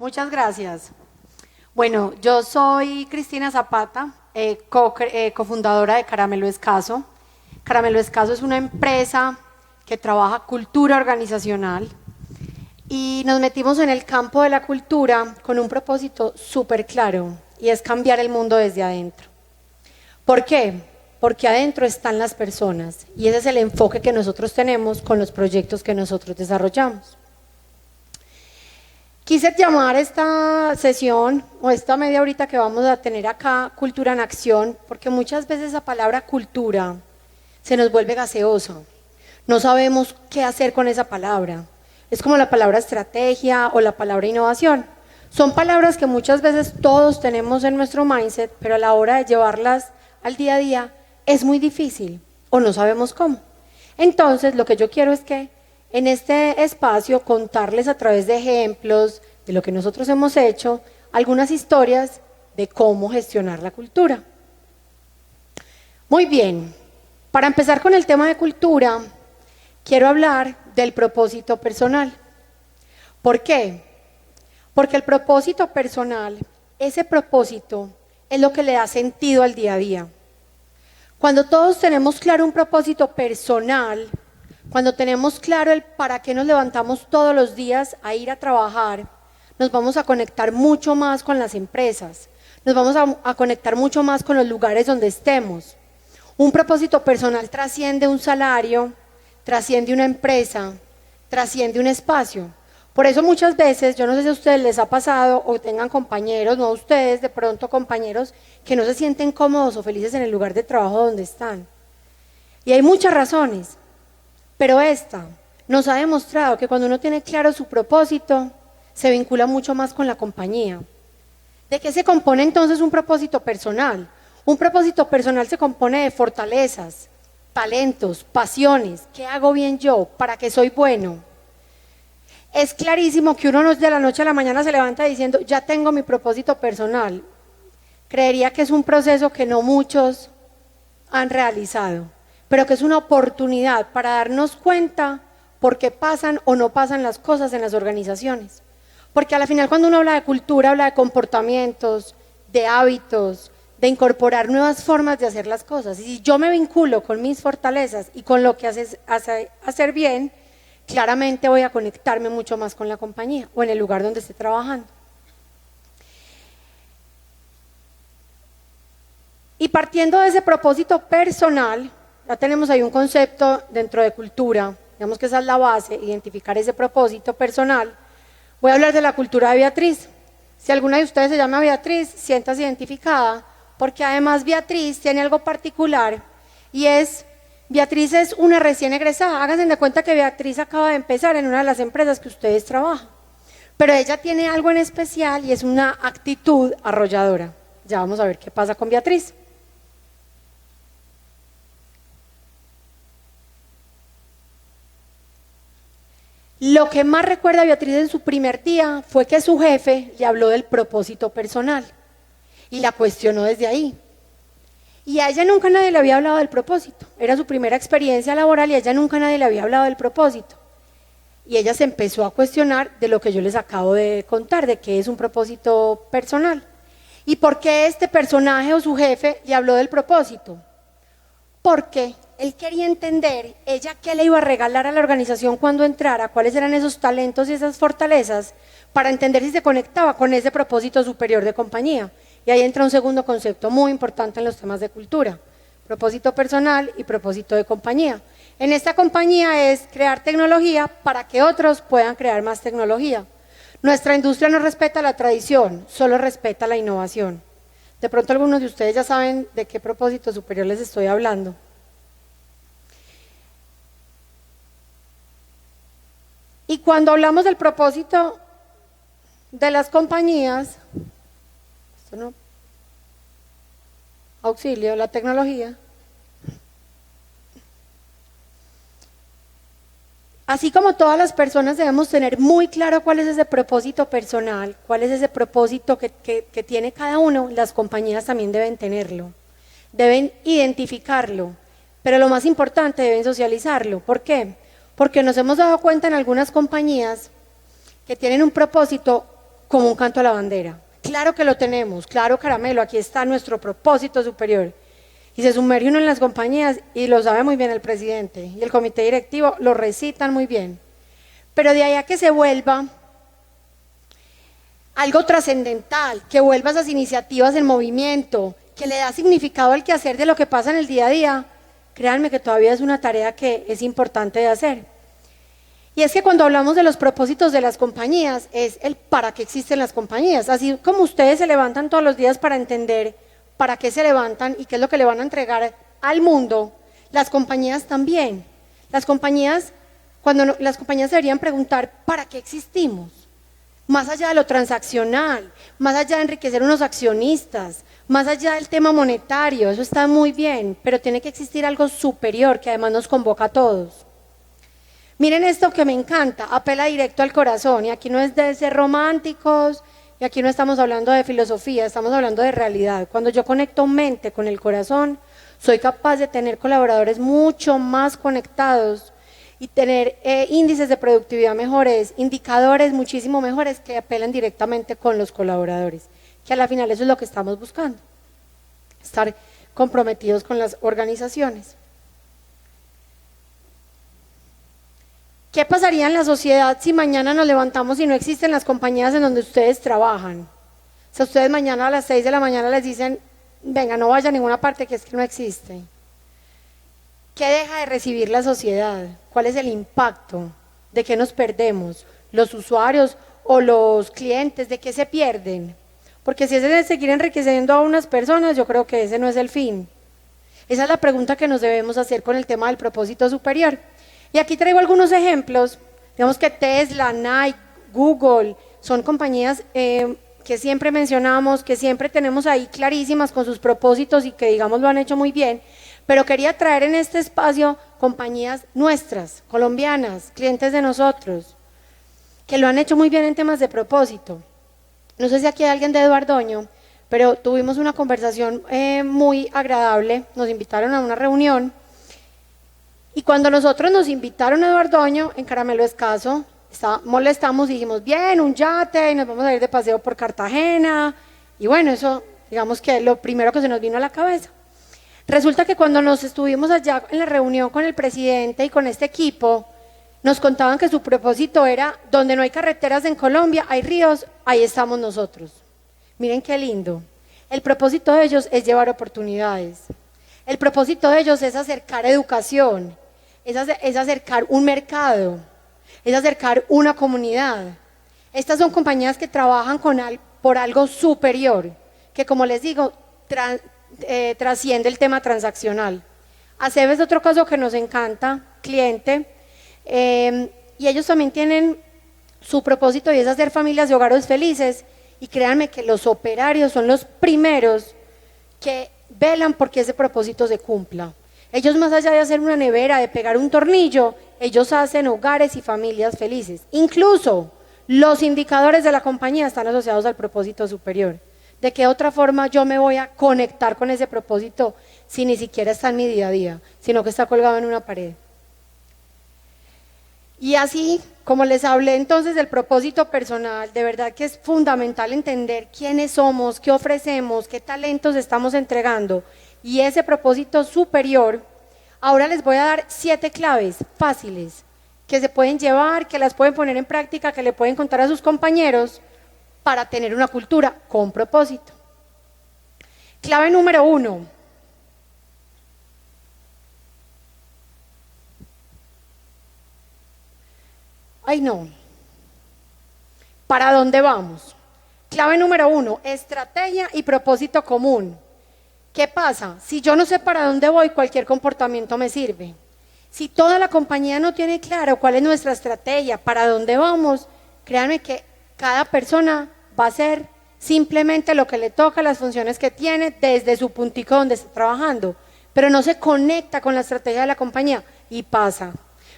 Muchas gracias. Bueno, yo soy Cristina Zapata, cofundadora de Caramelo Escaso. Caramelo Escaso es una empresa que trabaja cultura organizacional y nos metimos en el campo de la cultura con un propósito súper claro y es cambiar el mundo desde adentro. ¿Por qué? Porque adentro están las personas y ese es el enfoque que nosotros tenemos con los proyectos que nosotros desarrollamos. Quise llamar esta sesión o esta media horita que vamos a tener acá Cultura en Acción, porque muchas veces esa palabra cultura se nos vuelve gaseosa. No sabemos qué hacer con esa palabra. Es como la palabra estrategia o la palabra innovación. Son palabras que muchas veces todos tenemos en nuestro mindset, pero a la hora de llevarlas al día a día es muy difícil o no sabemos cómo. Entonces, lo que yo quiero es que en este espacio contarles a través de ejemplos de lo que nosotros hemos hecho, algunas historias de cómo gestionar la cultura. Muy bien, para empezar con el tema de cultura, quiero hablar del propósito personal. ¿Por qué? Porque el propósito personal, ese propósito es lo que le da sentido al día a día. Cuando todos tenemos claro un propósito personal, cuando tenemos claro el para qué nos levantamos todos los días a ir a trabajar, nos vamos a conectar mucho más con las empresas, nos vamos a conectar mucho más con los lugares donde estemos. Un propósito personal trasciende un salario, trasciende una empresa, trasciende un espacio. Por eso muchas veces, yo no sé si a ustedes les ha pasado o tengan compañeros, no a ustedes, de pronto compañeros que no se sienten cómodos o felices en el lugar de trabajo donde están. Y hay muchas razones. Pero esta nos ha demostrado que cuando uno tiene claro su propósito, se vincula mucho más con la compañía. ¿De qué se compone entonces un propósito personal? Un propósito personal se compone de fortalezas, talentos, pasiones. ¿Qué hago bien yo? ¿Para qué soy bueno? Es clarísimo que uno no de la noche a la mañana se levanta diciendo, ya tengo mi propósito personal. Creería que es un proceso que no muchos han realizado, pero que es una oportunidad para darnos cuenta por qué pasan o no pasan las cosas en las organizaciones. Porque al final cuando uno habla de cultura, habla de comportamientos, de hábitos, de incorporar nuevas formas de hacer las cosas. Y si yo me vinculo con mis fortalezas y con lo que hacer bien, claramente voy a conectarme mucho más con la compañía o en el lugar donde esté trabajando. Y partiendo de ese propósito personal, ya tenemos ahí un concepto dentro de cultura, digamos que esa es la base, identificar ese propósito personal. Voy a hablar de la cultura de Beatriz. Si alguna de ustedes se llama Beatriz, siéntase identificada, porque además Beatriz tiene algo particular y Beatriz es una recién egresada. Háganse de cuenta que Beatriz acaba de empezar en una de las empresas que ustedes trabajan, pero ella tiene algo en especial y es una actitud arrolladora. Ya vamos a ver qué pasa con Beatriz. Lo que más recuerda a Beatriz en su primer día fue que su jefe le habló del propósito personal y la cuestionó desde ahí. Y a ella nunca nadie le había hablado del propósito. Era su primera experiencia laboral y a ella nunca nadie le había hablado del propósito. Y ella se empezó a cuestionar de lo que yo les acabo de contar, de qué es un propósito personal. ¿Y por qué este personaje o su jefe le habló del propósito? Porque él quería entender, ella qué le iba a regalar a la organización cuando entrara, cuáles eran esos talentos y esas fortalezas, para entender si se conectaba con ese propósito superior de compañía. Y ahí entra un segundo concepto muy importante en los temas de cultura, propósito personal y propósito de compañía. En esta compañía es crear tecnología para que otros puedan crear más tecnología. Nuestra industria no respeta la tradición, solo respeta la innovación. De pronto algunos de ustedes ya saben de qué propósito superior les estoy hablando. Y cuando hablamos del propósito de las compañías, esto no, auxilio, la tecnología, así como todas las personas debemos tener muy claro cuál es ese propósito personal, cuál es ese propósito que tiene cada uno, las compañías también deben tenerlo, deben identificarlo, pero lo más importante, deben socializarlo. ¿Por qué? Porque nos hemos dado cuenta en algunas compañías que tienen un propósito como un canto a la bandera. Claro que lo tenemos, claro, caramelo, aquí está nuestro propósito superior. Y se sumerge uno en las compañías y lo sabe muy bien el presidente y el comité directivo lo recitan muy bien. Pero de ahí a que se vuelva algo trascendental, que vuelva esas iniciativas en movimiento, que le da significado al quehacer de lo que pasa en el día a día, créanme que todavía es una tarea que es importante de hacer. Y es que cuando hablamos de los propósitos de las compañías, es el para qué existen las compañías. Así como ustedes se levantan todos los días para entender para qué se levantan y qué es lo que le van a entregar al mundo, las compañías también. Las compañías deberían preguntar ¿para qué existimos? Más allá de lo transaccional, más allá de enriquecer unos accionistas, más allá del tema monetario, eso está muy bien, pero tiene que existir algo superior que además nos convoca a todos. Miren esto que me encanta, apela directo al corazón, y aquí no es de ser románticos, y aquí no estamos hablando de filosofía, estamos hablando de realidad. Cuando yo conecto mente con el corazón, soy capaz de tener colaboradores mucho más conectados y tener índices de productividad mejores, indicadores muchísimo mejores que apelan directamente con los colaboradores, que a la final eso es lo que estamos buscando, estar comprometidos con las organizaciones. ¿Qué pasaría en la sociedad si mañana nos levantamos y no existen las compañías en donde ustedes trabajan? O sea, ustedes mañana a las 6 de la mañana les dicen, venga, no vaya a ninguna parte, que es que no existe. ¿Qué deja de recibir la sociedad? ¿Cuál es el impacto? ¿De qué nos perdemos? ¿Los usuarios o los clientes? ¿De qué se pierden? Porque si es de seguir enriqueciendo a unas personas, yo creo que ese no es el fin. Esa es la pregunta que nos debemos hacer con el tema del propósito superior. Y aquí traigo algunos ejemplos. Digamos que Tesla, Nike, Google, son compañías que siempre mencionamos, que siempre tenemos ahí clarísimas con sus propósitos y que digamos lo han hecho muy bien. Pero quería traer en este espacio compañías nuestras, colombianas, clientes de nosotros, que lo han hecho muy bien en temas de propósito. No sé si aquí hay alguien de Eduardoño, pero tuvimos una conversación muy agradable, nos invitaron a una reunión, y cuando nosotros nos invitaron a Eduardoño, en Caramelo Escaso, molestamos y dijimos, bien, un yate, y nos vamos a ir de paseo por Cartagena, y bueno, eso, digamos que lo primero que se nos vino a la cabeza. Resulta que cuando nos estuvimos allá en la reunión con el presidente y con este equipo, nos contaban que su propósito era, donde no hay carreteras en Colombia, hay ríos, ahí estamos nosotros. Miren qué lindo. El propósito de ellos es llevar oportunidades. El propósito de ellos es acercar educación, es acercar un mercado, es acercar una comunidad. Estas son compañías que trabajan por algo superior, que como les digo, trasciende el tema transaccional. ACEB es otro caso que nos encanta, cliente, y ellos también tienen su propósito y es hacer familias y hogares felices, y créanme que los operarios son los primeros que velan porque ese propósito se cumpla. Ellos, más allá de hacer una nevera, de pegar un tornillo, ellos hacen hogares y familias felices. Incluso los indicadores de la compañía están asociados al propósito superior. ¿De qué otra forma yo me voy a conectar con ese propósito si ni siquiera está en mi día a día, sino que está colgado en una pared? Y así, como les hablé entonces del propósito personal, de verdad que es fundamental entender quiénes somos, qué ofrecemos, qué talentos estamos entregando. Y ese propósito superior, ahora les voy a dar 7 claves fáciles que se pueden llevar, que las pueden poner en práctica, que le pueden contar a sus compañeros para tener una cultura con propósito. Clave número 1. Ay, no. ¿Para dónde vamos? Clave número 1, estrategia y propósito común. ¿Qué pasa? Si yo no sé para dónde voy, cualquier comportamiento me sirve. Si toda la compañía no tiene claro cuál es nuestra estrategia, para dónde vamos, créanme que cada persona va a hacer simplemente lo que le toca, las funciones que tiene, desde su puntico donde está trabajando, pero no se conecta con la estrategia de la compañía y pasa.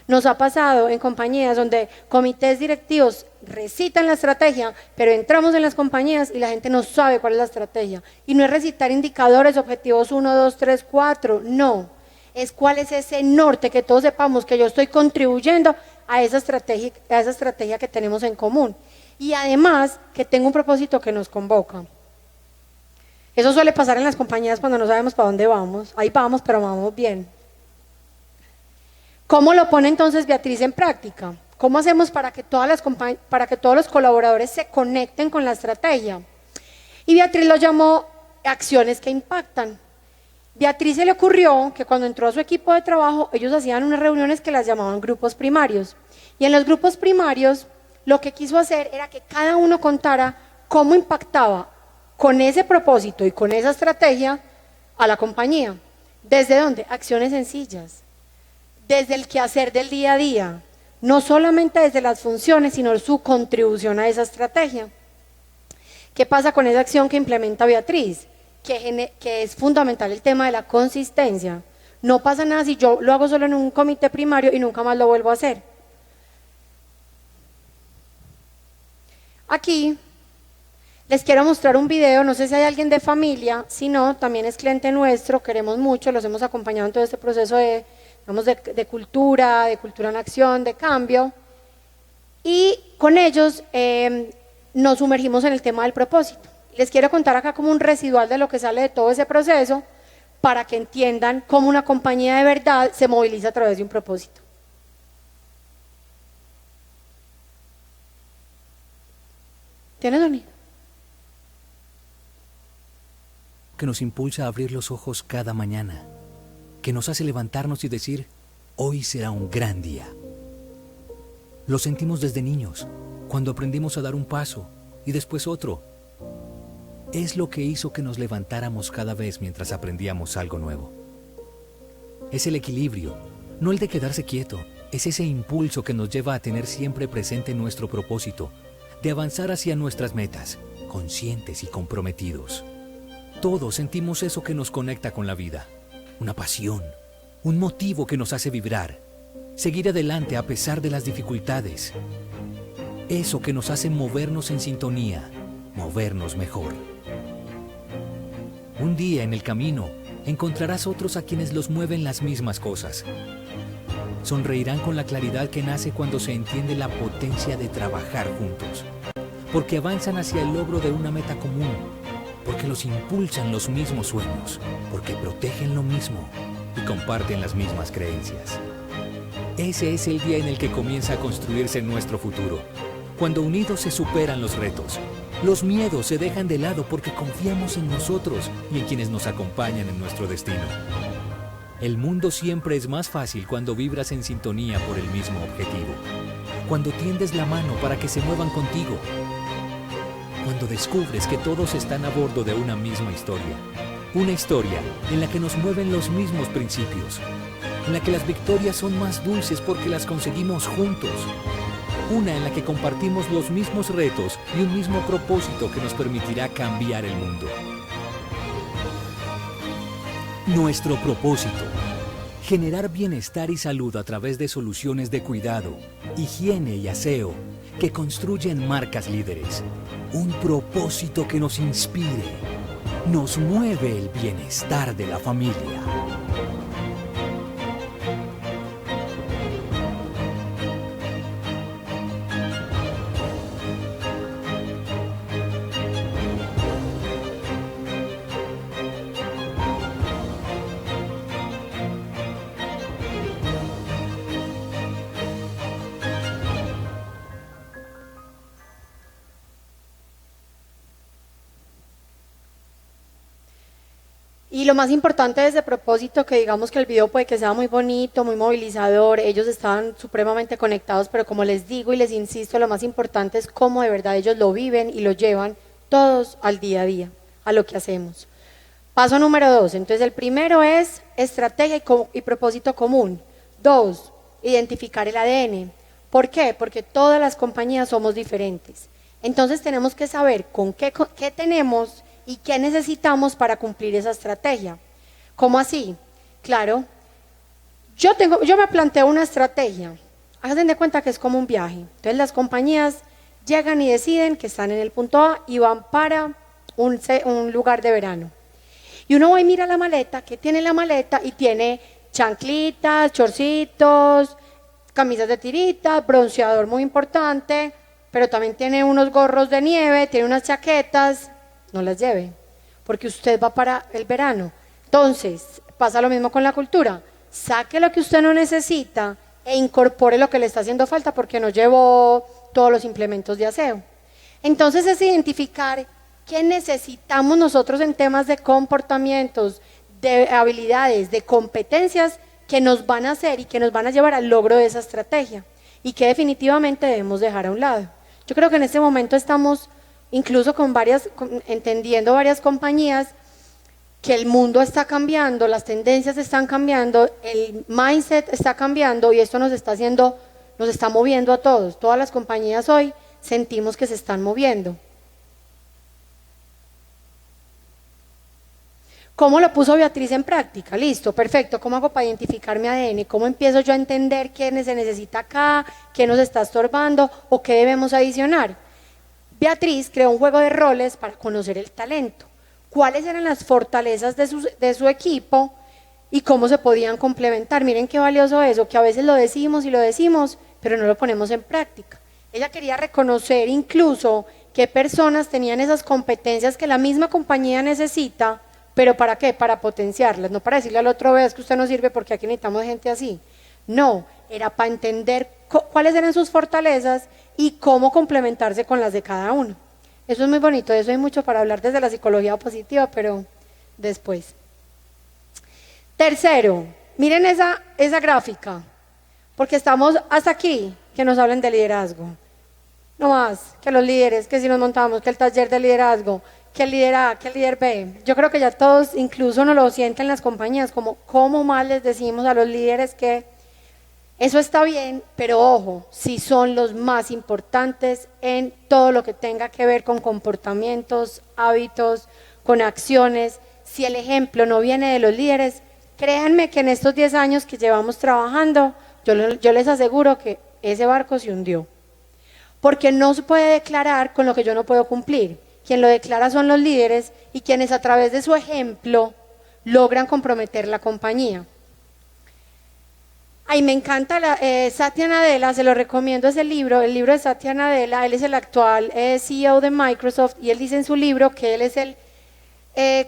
Nos ha pasado en compañías donde comités directivos recitan la estrategia, pero entramos en las compañías y la gente no sabe cuál es la estrategia. Y no es recitar indicadores, objetivos 1, 2, 3, 4, no. Es cuál es ese norte, que todos sepamos que yo estoy contribuyendo a esa estrategia que tenemos en común. y además que tengo un propósito que nos convoca. Eso suele pasar en las compañías cuando no sabemos para dónde vamos. Ahí vamos, pero vamos bien. ¿Cómo lo pone entonces Beatriz en práctica? ¿Cómo hacemos para que todos los colaboradores se conecten con la estrategia? Y Beatriz lo llamó acciones que impactan. Beatriz se le ocurrió que cuando entró a su equipo de trabajo, ellos hacían unas reuniones que las llamaban grupos primarios. Y en los grupos primarios, lo que quiso hacer era que cada uno contara cómo impactaba con ese propósito y con esa estrategia a la compañía. ¿Desde dónde? Acciones sencillas. Desde el quehacer del día a día. No solamente desde las funciones, sino su contribución a esa estrategia. ¿Qué pasa con esa acción que implementa Beatriz? Que es fundamental el tema de la consistencia. No pasa nada si yo lo hago solo en un comité primario y nunca más lo vuelvo a hacer. Aquí les quiero mostrar un video, no sé si hay alguien de familia, si no, también es cliente nuestro, queremos mucho, los hemos acompañado en todo este proceso de cultura en acción, de cambio, y con ellos nos sumergimos en el tema del propósito. Les quiero contar acá como un residual de lo que sale de todo ese proceso para que entiendan cómo una compañía de verdad se moviliza a través de un propósito. ¿Tiene sonido? Que nos impulsa a abrir los ojos cada mañana, que nos hace levantarnos y decir, hoy será un gran día. Lo sentimos desde niños, cuando aprendimos a dar un paso y después otro. Es lo que hizo que nos levantáramos cada vez mientras aprendíamos algo nuevo. Es el equilibrio, no el de quedarse quieto, es ese impulso que nos lleva a tener siempre presente nuestro propósito, de avanzar hacia nuestras metas, conscientes y comprometidos. Todos sentimos eso que nos conecta con la vida, una pasión, un motivo que nos hace vibrar, seguir adelante a pesar de las dificultades. Eso que nos hace movernos en sintonía, movernos mejor. Un día en el camino encontrarás otros a quienes los mueven las mismas cosas. Sonreirán con la claridad que nace cuando se entiende la potencia de trabajar juntos, porque avanzan hacia el logro de una meta común, porque los impulsan los mismos sueños, porque protegen lo mismo y comparten las mismas creencias. Ese es el día en el que comienza a construirse nuestro futuro, cuando unidos se superan los retos. Los miedos se dejan de lado porque confiamos en nosotros y en quienes nos acompañan en nuestro destino. El mundo siempre es más fácil cuando vibras en sintonía por el mismo objetivo, cuando tiendes la mano para que se muevan contigo, cuando descubres que todos están a bordo de una misma historia, una historia en la que nos mueven los mismos principios, en la que las victorias son más dulces porque las conseguimos juntos, una en la que compartimos los mismos retos y un mismo propósito que nos permitirá cambiar el mundo. Nuestro propósito: generar bienestar y salud a través de soluciones de cuidado, higiene y aseo que construyen marcas líderes. Un propósito que nos inspire, nos mueve el bienestar de la familia. Y lo más importante de ese propósito, que digamos que el video puede que sea muy bonito, muy movilizador, ellos estaban supremamente conectados, pero como les digo y les insisto, lo más importante es cómo de verdad ellos lo viven y lo llevan todos al día a día, a lo que hacemos. Paso número 2, entonces el primero es estrategia y propósito común. 2, identificar el ADN. ¿Por qué? Porque todas las compañías somos diferentes. Entonces tenemos que saber con qué tenemos y qué necesitamos para cumplir esa estrategia. ¿Cómo así? Claro, yo me planteo una estrategia. Háganse de cuenta que es como un viaje. Entonces las compañías llegan y deciden que están en el punto A y van para un lugar de verano. Y uno va y mira la maleta, ¿qué tiene la maleta? Y tiene chanclitas, chorcitos, camisas de tiritas, bronceador muy importante, pero también tiene unos gorros de nieve, tiene unas chaquetas, no las lleve, porque usted va para el verano. Entonces, pasa lo mismo con la cultura. Saque lo que usted no necesita e incorpore lo que le está haciendo falta porque no llevó todos los implementos de aseo. Entonces es identificar qué necesitamos nosotros en temas de comportamientos, de habilidades, de competencias que nos van a hacer y que nos van a llevar al logro de esa estrategia y que definitivamente debemos dejar a un lado. Yo creo que en este momento estamos incluso entendiendo varias compañías que el mundo está cambiando, las tendencias están cambiando, el mindset está cambiando y esto nos está moviendo a todos. Todas las compañías hoy sentimos que se están moviendo. ¿Cómo lo puso Beatriz en práctica? Listo, perfecto. ¿Cómo hago para identificar mi ADN? ¿Cómo empiezo yo a entender qué se necesita acá, qué nos está estorbando o qué debemos adicionar? Beatriz creó un juego de roles para conocer el talento. ¿Cuáles eran las fortalezas de su equipo y cómo se podían complementar? Miren qué valioso eso, que a veces lo decimos y lo decimos, pero no lo ponemos en práctica. Ella quería reconocer incluso qué personas tenían esas competencias que la misma compañía necesita, pero ¿para qué? Para potenciarlas, no para decirle al otro, vez que usted no sirve porque aquí necesitamos gente así. No, era para entender cuáles eran sus fortalezas y cómo complementarse con las de cada uno. Eso es muy bonito, de eso hay mucho para hablar desde la psicología positiva, pero después. Tercero, miren esa gráfica, porque estamos hasta aquí, que nos hablen de liderazgo. No más, que los líderes, que si nos montamos, que el taller de liderazgo, que el líder A, que el líder B. Yo creo que ya todos, incluso nos lo sienten las compañías, como cómo más les decimos a los líderes que eso está bien, pero ojo, si son los más importantes en todo lo que tenga que ver con comportamientos, hábitos, con acciones. Si el ejemplo no viene de los líderes, créanme que en estos 10 años que llevamos trabajando, yo les aseguro que ese barco se hundió. Porque no se puede declarar con lo que yo no puedo cumplir. Quien lo declara son los líderes y quienes a través de su ejemplo logran comprometer la compañía. Ay, me encanta Satya Nadella, se lo recomiendo ese libro, el libro de Satya Nadella. Él es el actual CEO de Microsoft y él dice en su libro que él es el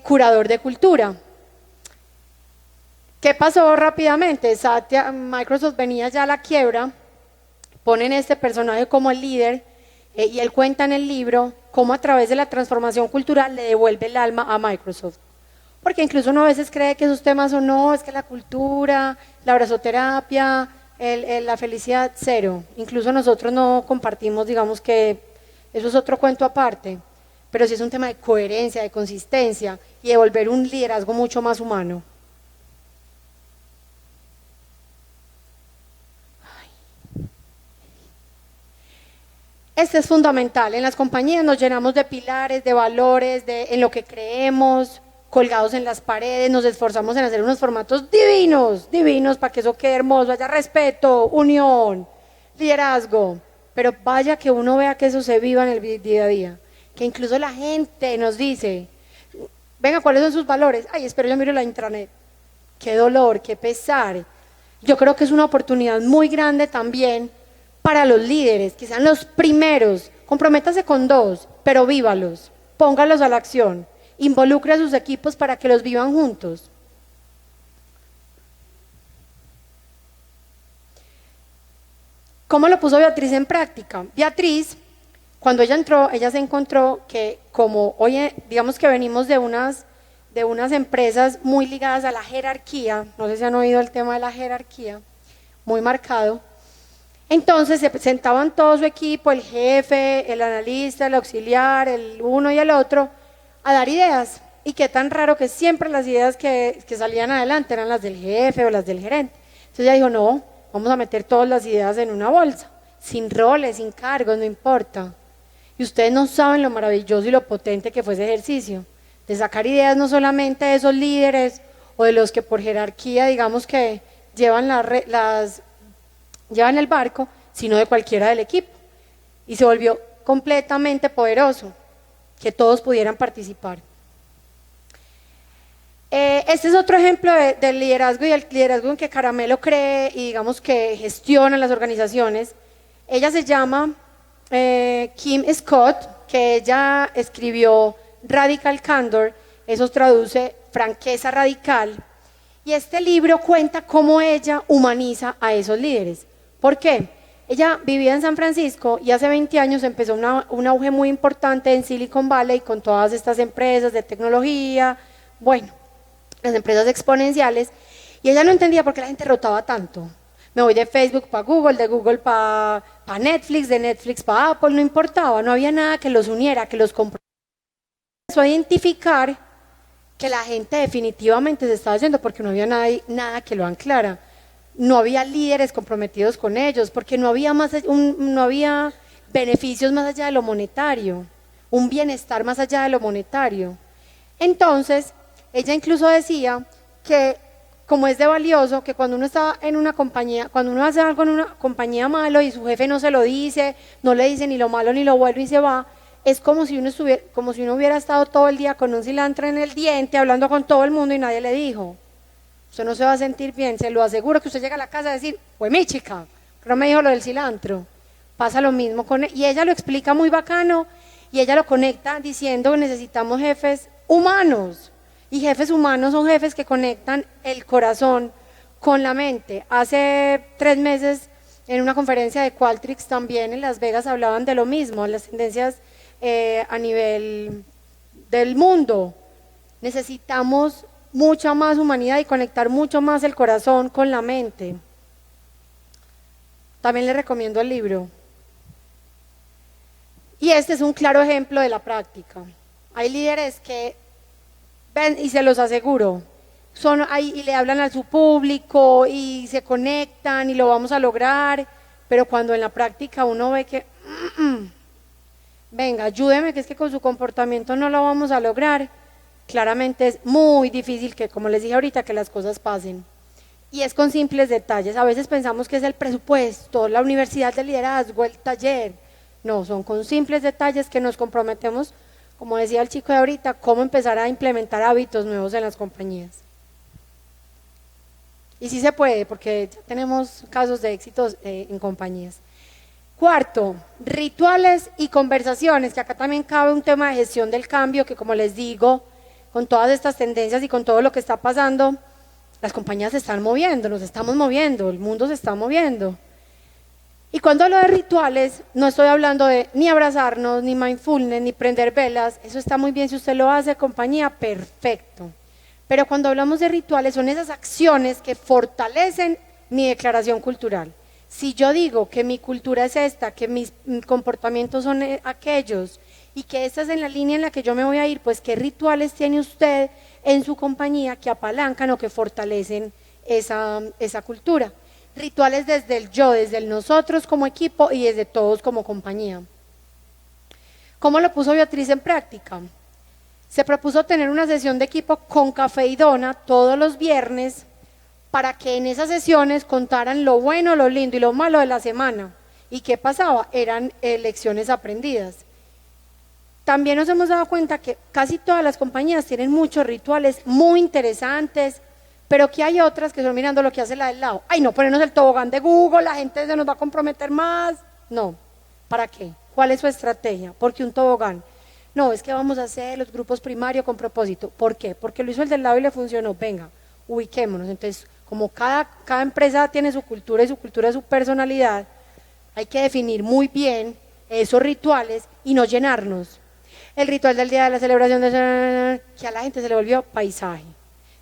curador de cultura. ¿Qué pasó rápidamente? Microsoft venía ya a la quiebra, ponen este personaje como el líder y él cuenta en el libro cómo a través de la transformación cultural le devuelve el alma a Microsoft. Porque incluso uno a veces cree que esos temas o no, es que la cultura, la abrazoterapia, la felicidad, cero. Incluso nosotros no compartimos, digamos que eso es otro cuento aparte, pero sí es un tema de coherencia, de consistencia y de volver un liderazgo mucho más humano. Este es fundamental. En las compañías nos llenamos de pilares, de valores, en lo que creemos, colgados en las paredes, nos esforzamos en hacer unos formatos divinos, para que eso quede hermoso, haya respeto, unión, liderazgo, pero vaya que uno vea que eso se viva en el día a día, que incluso la gente nos dice, venga, ¿cuáles son sus valores? Ay, espero yo miro la intranet, qué dolor, qué pesar. Yo creo que es una oportunidad muy grande también para los líderes, que sean los primeros, comprométase con 2, pero vívalos, póngalos a la acción. Involucre a sus equipos para que los vivan juntos. ¿Cómo lo puso Beatriz en práctica? Beatriz, cuando ella entró, ella se encontró que como hoy, digamos que venimos de unas empresas muy ligadas a la jerarquía, no sé si han oído el tema de la jerarquía, muy marcado. Entonces se sentaban todo su equipo, el jefe, el analista, el auxiliar, el uno y el otro, a dar ideas, y qué tan raro que siempre las ideas que salían adelante eran las del jefe o las del gerente. Entonces ella dijo, no, vamos a meter todas las ideas en una bolsa, sin roles, sin cargos, no importa. Y ustedes no saben lo maravilloso y lo potente que fue ese ejercicio, de sacar ideas no solamente de esos líderes o de los que por jerarquía, digamos que llevan el barco, sino de cualquiera del equipo. Y se volvió completamente poderoso, que todos pudieran participar. Este es otro ejemplo del liderazgo y el liderazgo en que Caramelo cree y digamos que gestiona las organizaciones. Ella se llama Kim Scott, que ella escribió Radical Candor, eso traduce franqueza radical, y este libro cuenta cómo ella humaniza a esos líderes. ¿Por qué? Ella vivía en San Francisco y hace 20 años empezó un auge muy importante en Silicon Valley con todas estas empresas de tecnología, bueno, las empresas exponenciales, y ella no entendía por qué la gente rotaba tanto. Me voy de Facebook para Google, de Google para Netflix, de Netflix para Apple, no importaba, no había nada que los uniera, que los comprometiera. Empezó a identificar que la gente definitivamente se estaba yendo porque no había nada que lo anclara. No había líderes comprometidos con ellos, porque no había beneficios más allá de lo monetario, un bienestar más allá de lo monetario. Entonces, ella incluso decía que como es de valioso, que cuando uno está en una compañía, cuando uno hace algo en una compañía malo y su jefe no se lo dice, no le dice ni lo malo ni lo bueno y se va, es como si uno hubiera estado todo el día con un cilantro en el diente, hablando con todo el mundo y nadie le dijo. Usted no se va a sentir bien, se lo aseguro que usted llega a la casa a decir, fue mi chica, pero no me dijo lo del cilantro. Pasa lo mismo con él, y ella lo explica muy bacano, y ella lo conecta diciendo que necesitamos jefes humanos, y jefes humanos son jefes que conectan el corazón con la mente. Hace 3 meses, en una conferencia de Qualtrics también en Las Vegas hablaban de lo mismo, las tendencias a nivel del mundo. Necesitamos mucha más humanidad y conectar mucho más el corazón con la mente. También les recomiendo el libro. Y este es un claro ejemplo de la práctica. Hay líderes que ven, y se los aseguro, son ahí y le hablan a su público y se conectan y lo vamos a lograr, pero cuando en la práctica uno ve que venga, ayúdeme, que es que con su comportamiento no lo vamos a lograr, claramente es muy difícil que, como les dije ahorita, que las cosas pasen. Y es con simples detalles. A veces pensamos que es el presupuesto, la universidad de liderazgo, el taller. No, son con simples detalles que nos comprometemos, como decía el chico de ahorita, cómo empezar a implementar hábitos nuevos en las compañías. Y sí se puede, porque ya tenemos casos de éxitos en compañías. Cuarto, rituales y conversaciones, que acá también cabe un tema de gestión del cambio, que como les digo, con todas estas tendencias y con todo lo que está pasando, las compañías se están moviendo, nos estamos moviendo, el mundo se está moviendo. Y cuando hablo de rituales, no estoy hablando de ni abrazarnos, ni mindfulness, ni prender velas, eso está muy bien si usted lo hace, compañía, perfecto. Pero cuando hablamos de rituales, son esas acciones que fortalecen mi declaración cultural. Si yo digo que mi cultura es esta, que mis comportamientos son aquellos, y que esta es en la línea en la que yo me voy a ir, pues ¿qué rituales tiene usted en su compañía que apalancan o que fortalecen esa cultura? Rituales desde el yo, desde el nosotros como equipo y desde todos como compañía. ¿Cómo lo puso Beatriz en práctica? Se propuso tener una sesión de equipo con café y dona todos los viernes para que en esas sesiones contaran lo bueno, lo lindo y lo malo de la semana. ¿Y qué pasaba? Eran lecciones aprendidas. También nos hemos dado cuenta que casi todas las compañías tienen muchos rituales muy interesantes, pero que hay otras que son mirando lo que hace la del lado. Ay, no, ponernos el tobogán de Google, la gente se nos va a comprometer más. No, ¿para qué? ¿Cuál es su estrategia? ¿Por qué un tobogán? No, es que vamos a hacer los grupos primarios con propósito. ¿Por qué? Porque lo hizo el del lado y le funcionó. Venga, ubiquémonos. Entonces, como cada empresa tiene su cultura y su cultura es su personalidad, hay que definir muy bien esos rituales y no llenarnos. El ritual del día de la celebración, que a la gente se le volvió paisaje.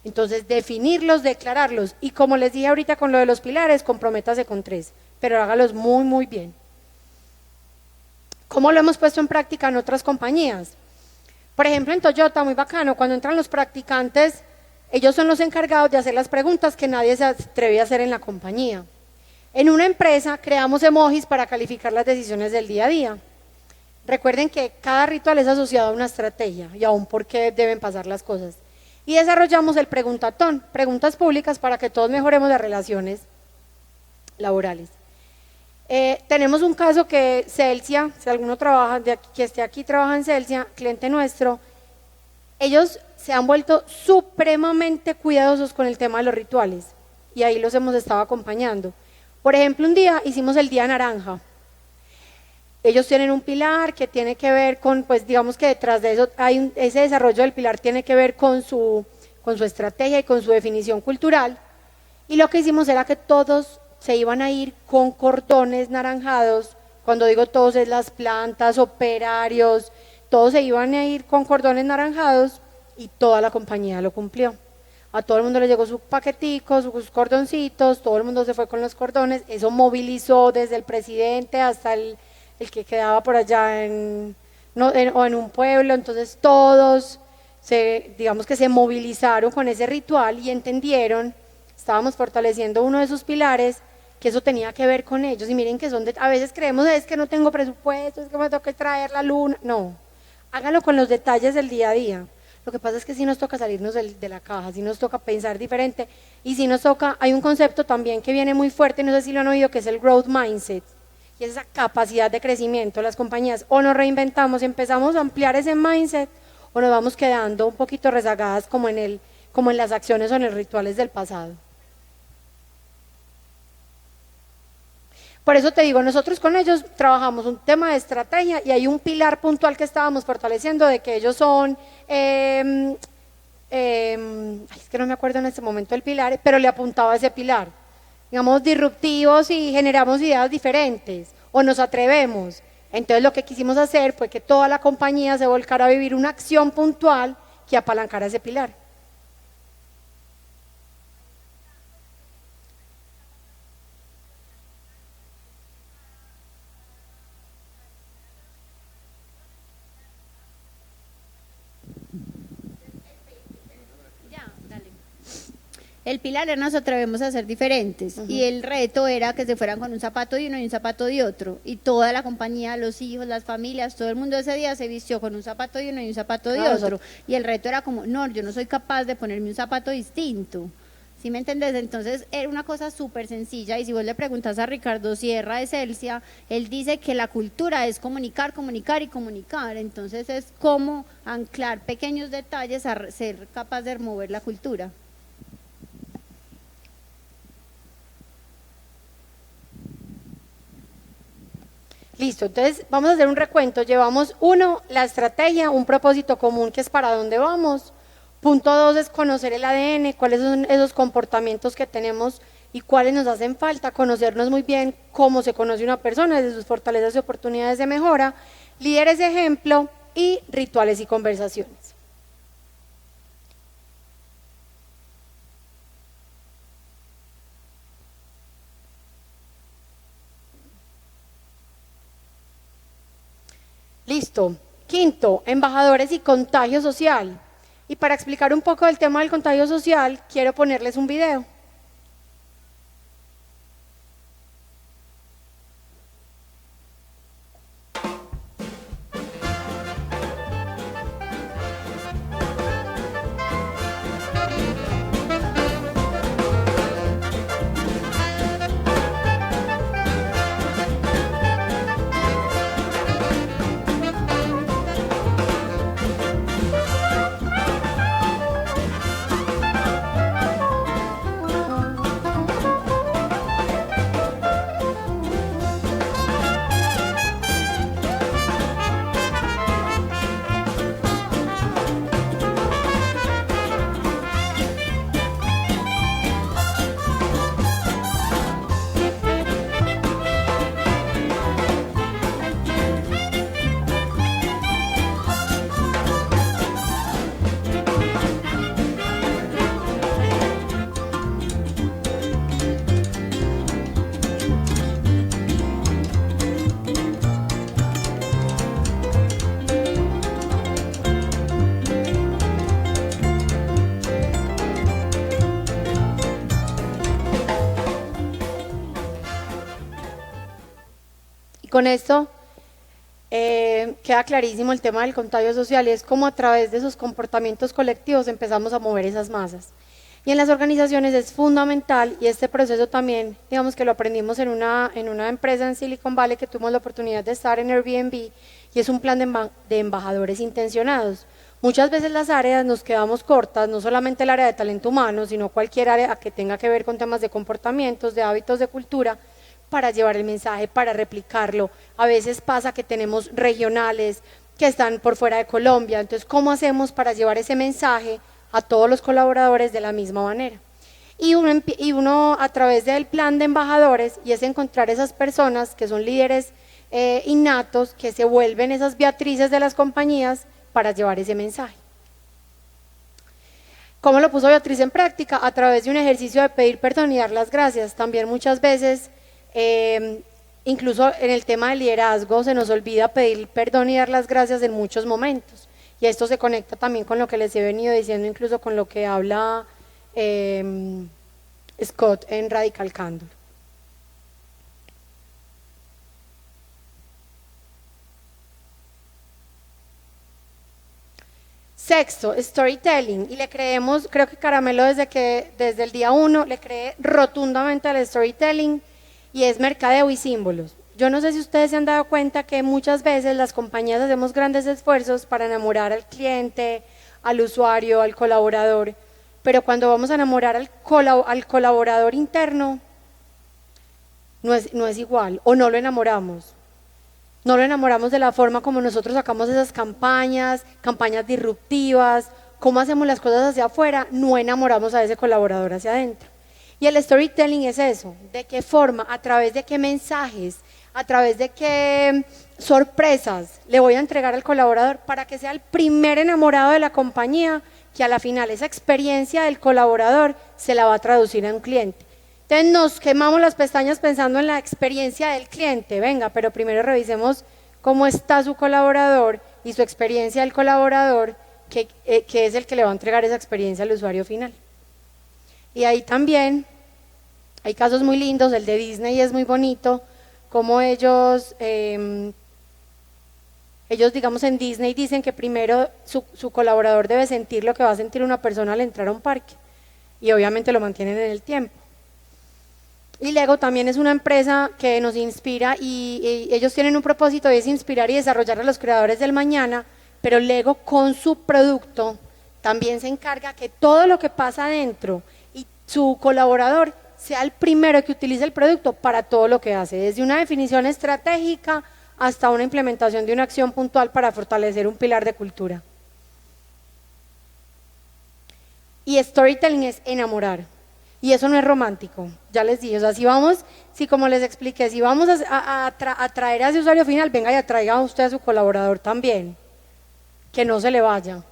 Entonces, definirlos, declararlos. Y como les dije ahorita con lo de los pilares, comprométase con 3, pero hágalos muy, muy bien. ¿Cómo lo hemos puesto en práctica en otras compañías? Por ejemplo, en Toyota, muy bacano, cuando entran los practicantes, ellos son los encargados de hacer las preguntas que nadie se atreve a hacer en la compañía. En una empresa creamos emojis para calificar las decisiones del día a día. Recuerden que cada ritual es asociado a una estrategia y a un por qué deben pasar las cosas. Y desarrollamos el preguntatón, preguntas públicas para que todos mejoremos las relaciones laborales. Tenemos un caso que Celsia, si alguno trabaja, que esté aquí trabaja en Celsia, cliente nuestro, ellos se han vuelto supremamente cuidadosos con el tema de los rituales y ahí los hemos estado acompañando. Por ejemplo, un día hicimos el día naranja. Ellos tienen un pilar que tiene que ver con, pues digamos que detrás de eso ese desarrollo del pilar tiene que ver con su estrategia y con su definición cultural. Y lo que hicimos era que todos se iban a ir con cordones naranjados. Cuando digo todos es las plantas, operarios, todos se iban a ir con cordones naranjados y toda la compañía lo cumplió. A todo el mundo le llegó sus paqueticos, sus cordoncitos, todo el mundo se fue con los cordones. Eso movilizó desde el presidente hasta el que quedaba por allá o en un pueblo. Entonces todos, digamos que se movilizaron con ese ritual y entendieron, estábamos fortaleciendo uno de sus pilares, que eso tenía que ver con ellos. Y miren que a veces creemos es que no tengo presupuesto, es que me toca traer la luna. No, hágalo con los detalles del día a día. Lo que pasa es que sí nos toca salirnos de la caja, sí nos toca pensar diferente y sí nos toca, hay un concepto también que viene muy fuerte, no sé si lo han oído, que es el growth mindset, y es esa capacidad de crecimiento. Las compañías o nos reinventamos, empezamos a ampliar ese mindset, o nos vamos quedando un poquito rezagadas como en las acciones o en los rituales del pasado. Por eso te digo, nosotros con ellos trabajamos un tema de estrategia y hay un pilar puntual que estábamos fortaleciendo de que ellos son, es que no me acuerdo en este momento el pilar, pero le apuntaba a ese pilar. Digamos, disruptivos y generamos ideas diferentes o nos atrevemos. Entonces lo que quisimos hacer fue que toda la compañía se volcara a vivir una acción puntual que apalancara ese pilar. El pilar era nos atrevemos a ser diferentes y el reto era que se fueran con un zapato de uno y un zapato de otro y toda la compañía, los hijos, las familias, todo el mundo ese día se vistió con un zapato de uno y un zapato de otro y el reto era como, no, yo no soy capaz de ponerme un zapato distinto. ¿Sí me entendés? Entonces era una cosa súper sencilla y si vos le preguntas a Ricardo Sierra de Celsia, él dice que la cultura es comunicar, comunicar y comunicar. Entonces es como anclar pequeños detalles a ser capaz de mover la cultura. Listo, entonces vamos a hacer un recuento. Llevamos 1, la estrategia, un propósito común que es para dónde vamos. Punto 2 es conocer el ADN, cuáles son esos comportamientos que tenemos y cuáles nos hacen falta, conocernos muy bien cómo se conoce una persona, desde sus fortalezas y oportunidades de mejora, líderes de ejemplo y rituales y conversaciones. Listo. Quinto, embajadores y contagio social. Y para explicar un poco del tema del contagio social, quiero ponerles un video. Con esto queda clarísimo el tema del contagio social y es como a través de esos comportamientos colectivos empezamos a mover esas masas. Y en las organizaciones es fundamental, y este proceso también, digamos que lo aprendimos en una empresa en Silicon Valley que tuvimos la oportunidad de estar en Airbnb, y es un plan de embajadores intencionados. Muchas veces las áreas nos quedamos cortas, no solamente el área de talento humano, sino cualquier área que tenga que ver con temas de comportamientos, de hábitos, de cultura, para llevar el mensaje, para replicarlo. A veces pasa que tenemos regionales que están por fuera de Colombia, entonces ¿cómo hacemos para llevar ese mensaje a todos los colaboradores de la misma manera? Y uno a través del plan de embajadores, y es encontrar esas personas que son líderes innatos, que se vuelven esas Beatrices de las compañías para llevar ese mensaje. ¿Cómo lo puso Beatriz en práctica? A través de un ejercicio de pedir perdón y dar las gracias. También muchas veces, incluso en el tema del liderazgo, se nos olvida pedir perdón y dar las gracias en muchos momentos. Y esto se conecta también con lo que les he venido diciendo, incluso con lo que habla Scott en Radical Candor. Sexto, storytelling, y le creemos, creo que Caramelo desde el día 1 le cree rotundamente al storytelling, y es mercadeo y símbolos. Yo no sé si ustedes se han dado cuenta que muchas veces las compañías hacemos grandes esfuerzos para enamorar al cliente, al usuario, al colaborador, pero cuando vamos a enamorar al colaborador interno, no es igual, o no lo enamoramos. No lo enamoramos de la forma como nosotros sacamos esas campañas disruptivas, cómo hacemos las cosas hacia afuera, no enamoramos a ese colaborador hacia adentro. Y el storytelling es eso, de qué forma, a través de qué mensajes, a través de qué sorpresas le voy a entregar al colaborador para que sea el primer enamorado de la compañía, que a la final esa experiencia del colaborador se la va a traducir a un cliente. Entonces nos quemamos las pestañas pensando en la experiencia del cliente, venga, pero primero revisemos cómo está su colaborador y su experiencia del colaborador, que es el que le va a entregar esa experiencia al usuario final. Y ahí también hay casos muy lindos, el de Disney es muy bonito, como ellos digamos en Disney dicen que primero su colaborador debe sentir lo que va a sentir una persona al entrar a un parque, y obviamente lo mantienen en el tiempo. Y Lego también es una empresa que nos inspira y ellos tienen un propósito, y es inspirar y desarrollar a los creadores del mañana, pero Lego con su producto también se encarga que todo lo que pasa adentro y su colaborador sea el primero que utilice el producto para todo lo que hace, desde una definición estratégica hasta una implementación de una acción puntual para fortalecer un pilar de cultura. Y storytelling es enamorar. Y eso no es romántico, ya les dije, o sea, si como les expliqué, si vamos a atraer a ese usuario final, venga y atraiga a usted a su colaborador también, que no se le vaya.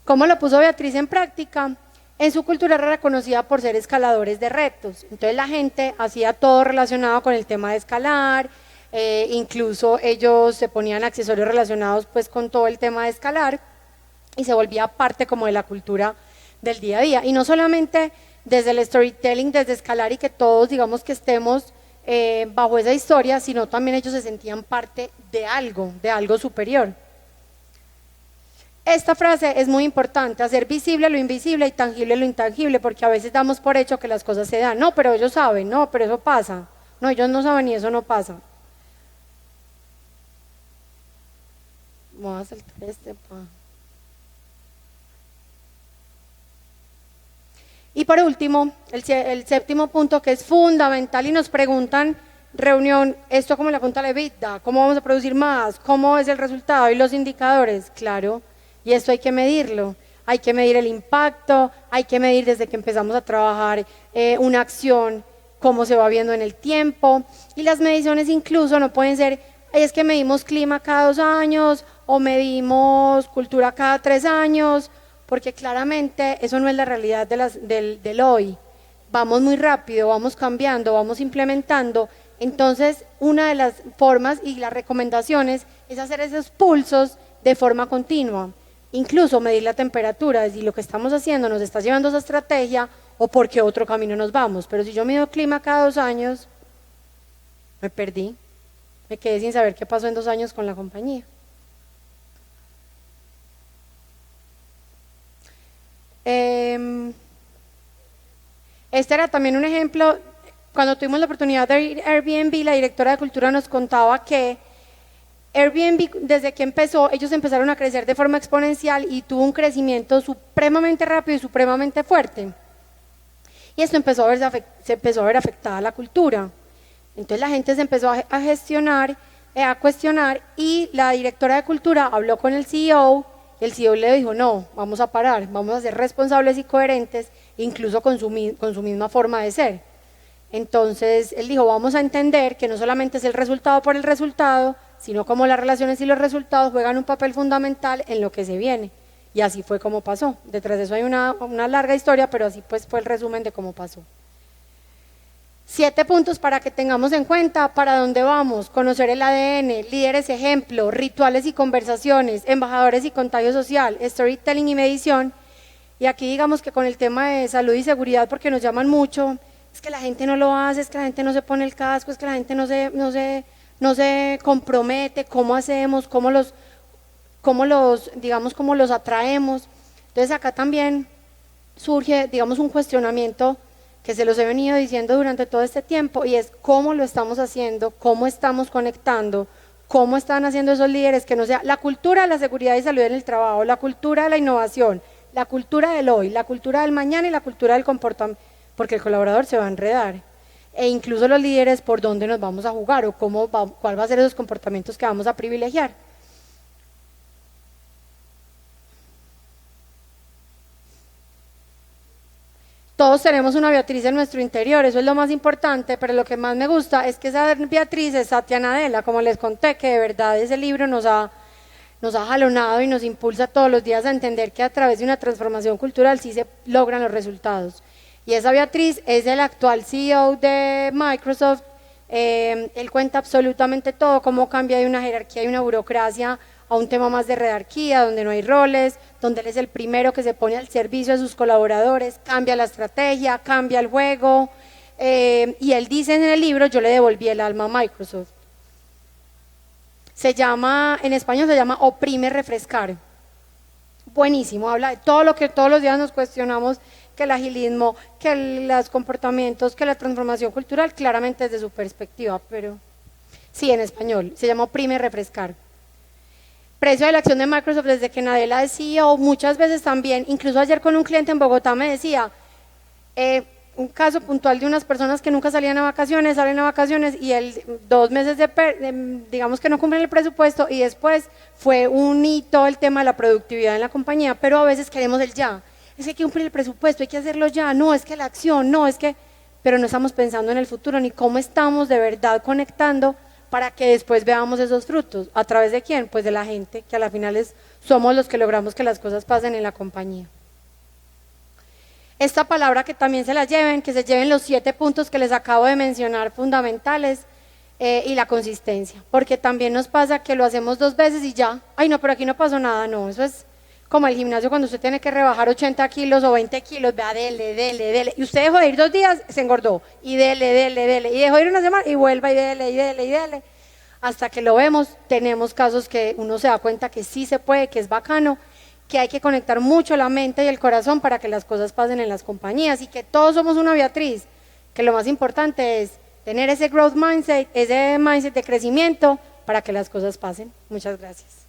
¿Cómo lo puso Beatriz en práctica? En su cultura era reconocida por ser escaladores de retos, entonces la gente hacía todo relacionado con el tema de escalar, incluso ellos se ponían accesorios relacionados pues con todo el tema de escalar, y se volvía parte como de la cultura del día a día, y no solamente desde el storytelling, desde escalar y que todos digamos que estemos bajo esa historia, sino también ellos se sentían parte de algo superior. Esta frase es muy importante, hacer visible lo invisible y tangible lo intangible, porque a veces damos por hecho que las cosas se dan, no, pero ellos saben, no, pero eso pasa, no, ellos no saben y eso no pasa. Voy a saltar Y por último, el séptimo punto, que es fundamental, y nos preguntan, reunión, esto como la punta de EBITDA, ¿cómo vamos a producir más? ¿Cómo es el resultado? ¿Y los indicadores? Claro, y esto hay que medirlo, hay que medir el impacto, hay que medir desde que empezamos a trabajar una acción, cómo se va viendo en el tiempo, y las mediciones incluso no pueden ser, es que medimos clima cada 2 años, o medimos cultura cada 3 años, porque claramente eso no es la realidad del hoy. Vamos muy rápido, vamos cambiando, vamos implementando. Entonces, una de las formas y las recomendaciones es hacer esos pulsos de forma continua. Incluso medir la temperatura, de si lo que estamos haciendo nos está llevando a esa estrategia o por qué otro camino nos vamos. Pero si yo mido clima cada 2 años, me perdí. Me quedé sin saber qué pasó en 2 años con la compañía. Este era también un ejemplo, cuando tuvimos la oportunidad de ir a Airbnb, la directora de cultura nos contaba que Airbnb, desde que empezó, ellos empezaron a crecer de forma exponencial y tuvo un crecimiento supremamente rápido y supremamente fuerte. Y esto se empezó a ver afectada la cultura. Entonces la gente se empezó a gestionar, a cuestionar, y la directora de cultura habló con el CEO, y el CEO le dijo, no, vamos a parar, vamos a ser responsables y coherentes, incluso con su misma forma de ser. Entonces él dijo, vamos a entender que no solamente es el resultado por el resultado, sino como las relaciones y los resultados juegan un papel fundamental en lo que se viene. Y así fue como pasó. Detrás de eso hay una larga historia, pero así pues fue el resumen de cómo pasó. 7 puntos para que tengamos en cuenta para dónde vamos: conocer el ADN, líderes ejemplo, rituales y conversaciones, embajadores y contagio social, storytelling y medición. Y aquí digamos que con el tema de salud y seguridad, porque nos llaman mucho, es que la gente no lo hace, es que la gente no se pone el casco, es que la gente no se compromete, cómo hacemos, cómo los atraemos. Entonces acá también surge, digamos, un cuestionamiento que se los he venido diciendo durante todo este tiempo, y es cómo lo estamos haciendo, cómo estamos conectando, cómo están haciendo esos líderes, que no sea la cultura de la seguridad y salud en el trabajo, la cultura de la innovación, la cultura del hoy, la cultura del mañana y la cultura del comportamiento, porque el colaborador se va a enredar, e incluso los líderes por dónde nos vamos a jugar o cuál va a ser esos comportamientos que vamos a privilegiar. Todos tenemos una Beatriz en nuestro interior, eso es lo más importante, pero lo que más me gusta es que esa Beatriz es Satya Nadella, como les conté, que de verdad ese libro nos ha jalonado y nos impulsa todos los días a entender que a través de una transformación cultural sí se logran los resultados. Y esa Beatriz es el actual CEO de Microsoft. Él cuenta absolutamente todo, cómo cambia de una jerarquía y una burocracia a un tema más de jerarquía, donde no hay roles, donde él es el primero que se pone al servicio de sus colaboradores, cambia la estrategia, cambia el juego, y él dice en el libro, yo le devolví el alma a Microsoft. En español se llama Oprime Refrescar. Buenísimo, habla de todo lo que todos los días nos cuestionamos, que el agilismo, que los comportamientos, que la transformación cultural, claramente desde su perspectiva, pero sí, en español, se llama Oprime Refrescar. Precio de la acción de Microsoft desde que Nadella es CEO, muchas veces también, incluso ayer con un cliente en Bogotá me decía, un caso puntual de unas personas que nunca salían a vacaciones, salen a vacaciones y 2 meses digamos que no cumplen el presupuesto, y después fue un hito el tema de la productividad en la compañía, pero a veces queremos el ya, es que hay que cumplir el presupuesto, hay que hacerlo ya, no, es que la acción, no, es que, pero no estamos pensando en el futuro ni cómo estamos de verdad conectando para que después veamos esos frutos. ¿A través de quién? Pues de la gente, que a la final somos los que logramos que las cosas pasen en la compañía. Esta palabra que también se la lleven, que se lleven los 7 puntos que les acabo de mencionar fundamentales, y la consistencia, porque también nos pasa que lo hacemos 2 veces y ya, ay no, pero aquí no pasó nada, no, eso es como el gimnasio cuando usted tiene que rebajar 80 kilos o 20 kilos, vea, dele, y usted dejó de ir 2 días, se engordó, y dele, y dejó de ir una semana, y vuelva, y dele, hasta que lo vemos. Tenemos casos que uno se da cuenta que sí se puede, que es bacano, que hay que conectar mucho la mente y el corazón para que las cosas pasen en las compañías, y que todos somos una Beatriz, que lo más importante es tener ese growth mindset, ese mindset de crecimiento para que las cosas pasen. Muchas gracias.